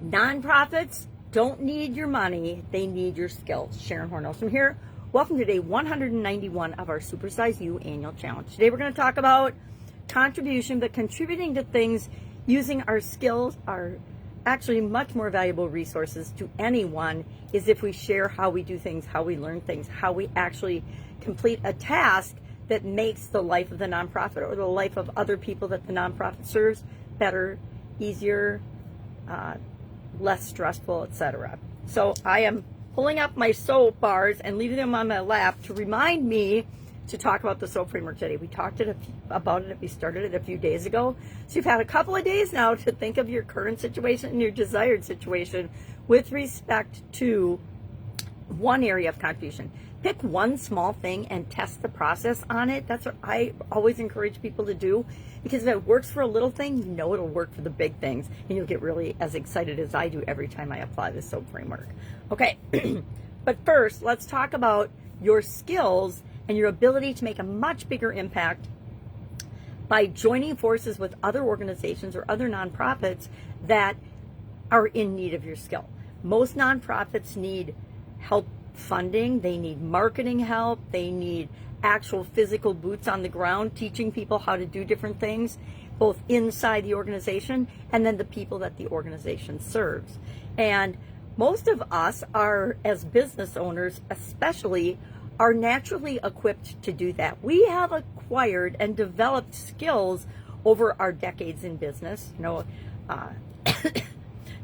Nonprofits don't need your money, they need your skills. Sharon Horne-Ellstrom here. Welcome to day 191 of our Supersize You annual challenge. Today we're going to talk about contribution, but contributing to things using our skills are actually much more valuable resources to anyone is if we share how we do things, how we learn things, how we actually complete a task that makes the life of the nonprofit or the life of other people that the nonprofit serves better, easier, less stressful, etc. So I am pulling up my soap bars and leaving them on my lap to remind me to talk about the soap framework today. We talked about it, we started it a few days ago. So you've had a couple of days now to think of your current situation and your desired situation with respect to one area of contribution. Pick one small thing and test the process on it. That's what I always encourage people to do, because if it works for a little thing, you know it'll work for the big things, and you'll get really as excited as I do every time I apply the soap framework. Okay, but first, let's talk about your skills and your ability to make a much bigger impact by joining forces with other organizations or other nonprofits that are in need of your skill. Most nonprofits need help funding, they need marketing help, they need actual physical boots on the ground teaching people how to do different things, both inside the organization and then the people that the organization serves. And most of us are, as business owners especially, are naturally equipped to do that. We have acquired and developed skills over our decades in business.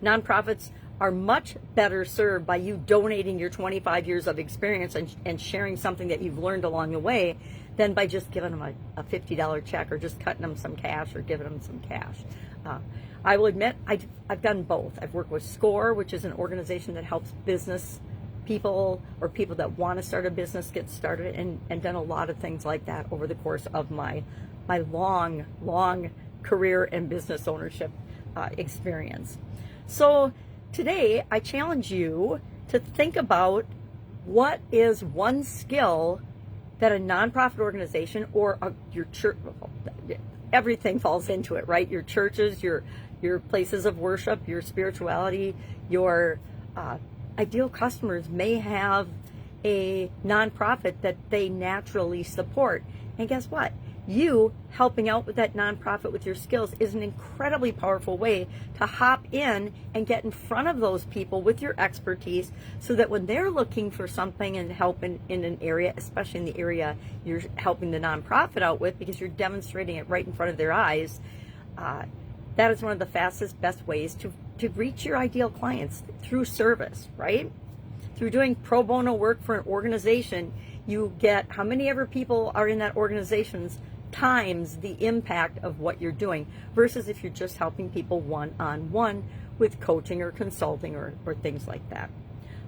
Nonprofits are much better served by you donating your 25 years of experience and sharing something that you've learned along the way than by just giving them a $50 check or just cutting them some cash or giving them some cash. I will admit I've done both. I've worked with SCORE, which is an organization that helps business people or people that want to start a business get started, and done a lot of things like that over the course of my long career and business ownership experience. So today, I challenge you to think about what is one skill that a nonprofit organization or your church, everything falls into it, right? Your churches, your places of worship, your spirituality, your ideal customers may have a nonprofit that they naturally support. And guess what? You helping out with that nonprofit with your skills is an incredibly powerful way to hop in and get in front of those people with your expertise, so that when they're looking for something and help in an area, especially in the area you're helping the nonprofit out with, because you're demonstrating it right in front of their eyes, that is one of the fastest, best ways to reach your ideal clients, through service, right? Through doing pro bono work for an organization, you get how many ever people are in that organization's times the impact of what you're doing, versus if you're just helping people one-on-one with coaching or consulting or things like that.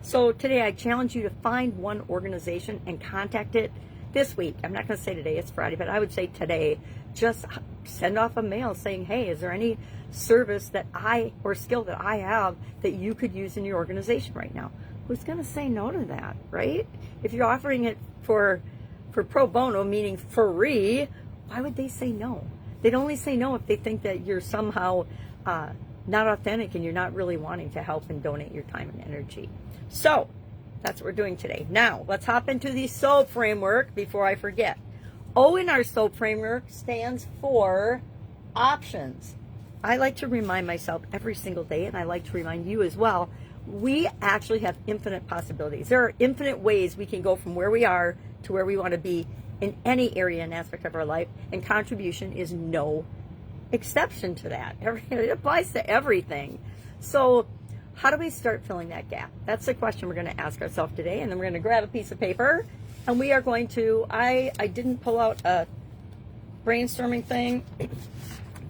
So today I challenge you to find one organization and contact it this week. I'm not going to say today, it's Friday, but I would say today. Just send off a mail saying, hey, is there any service that or skill that I have that you could use in your organization right now? Who's going to say no to that, right? If you're offering it for pro bono, meaning free, why would they say no? They'd only say no if they think that you're somehow not authentic and you're not really wanting to help and donate your time and energy. So that's what we're doing today. Now, let's hop into the SOAP framework before I forget. O in our SOAP framework stands for options. I like to remind myself every single day, and I like to remind you as well, we actually have infinite possibilities. There are infinite ways we can go from where we are to where we want to be in any area and aspect of our life, and contribution is no exception to that. It applies to everything. So how do we start filling that gap? That's the question we're going to ask ourselves today, and then we're going to grab a piece of paper, and we are going to, I didn't pull out a brainstorming thing,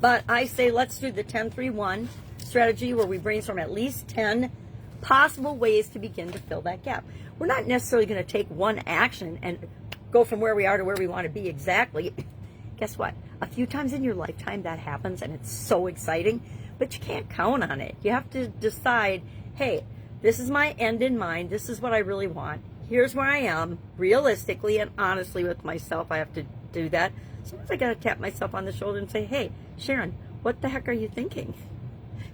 but I say let's do the 10-3-1 strategy, where we brainstorm at least 10 possible ways to begin to fill that gap. We're not necessarily going to take one action and go from where we are to where we want to be exactly. Guess what? A few times in your lifetime that happens, and it's so exciting, but you can't count on it. You have to decide, hey, this is my end in mind. This is what I really want. Here's where I am, realistically and honestly with myself. I have to do that. Sometimes I got to tap myself on the shoulder and say, hey, Sharon, what the heck are you thinking?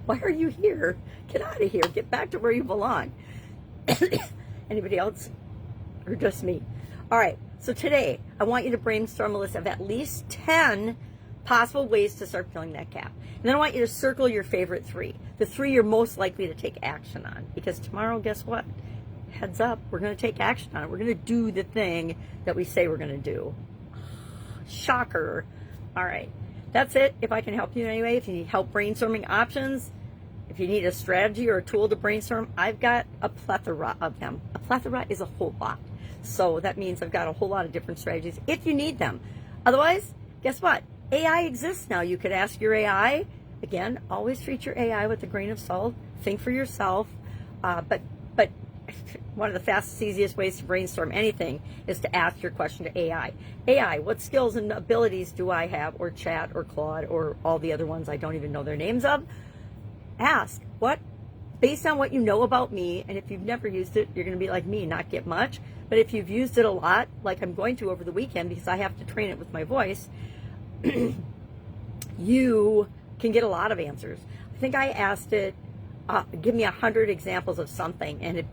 Why are you here? Get out of here. Get back to where you belong. Anybody else? Or just me? All right. So today, I want you to brainstorm a list of at least 10 possible ways to start filling that gap. And then I want you to circle your favorite 3. The 3 you're most likely to take action on. Because tomorrow, guess what? Heads up, we're going to take action on it. We're going to do the thing that we say we're going to do. Shocker. All right. That's it. If I can help you in any way, if you need help brainstorming options, if you need a strategy or a tool to brainstorm, I've got a plethora of them. A plethora is a whole lot. So that means I've got a whole lot of different strategies if you need them. Otherwise, guess what? AI exists now. You could ask your AI. Again, always treat your AI with a grain of salt. Think for yourself. But one of the fastest, easiest ways to brainstorm anything is to ask your question to AI. AI, what skills and abilities do I have? Or Chat or Claude or all the other ones I don't even know their names of. Ask, what, based on what you know about me, and if you've never used it, you're going to be like me, not get much. But if you've used it a lot, like I'm going to over the weekend because I have to train it with my voice, you can get a lot of answers. I think I asked it, give me 100 examples of something, and it,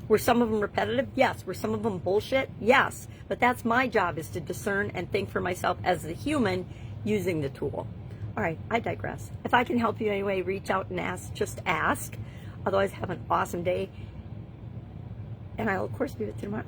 were some of them repetitive? Yes. Were some of them bullshit? Yes. But that's my job, is to discern and think for myself as the human using the tool. All right, I digress. If I can help you anyway, reach out and ask. Just ask. Otherwise, have an awesome day. And I'll, of course, be with you tomorrow.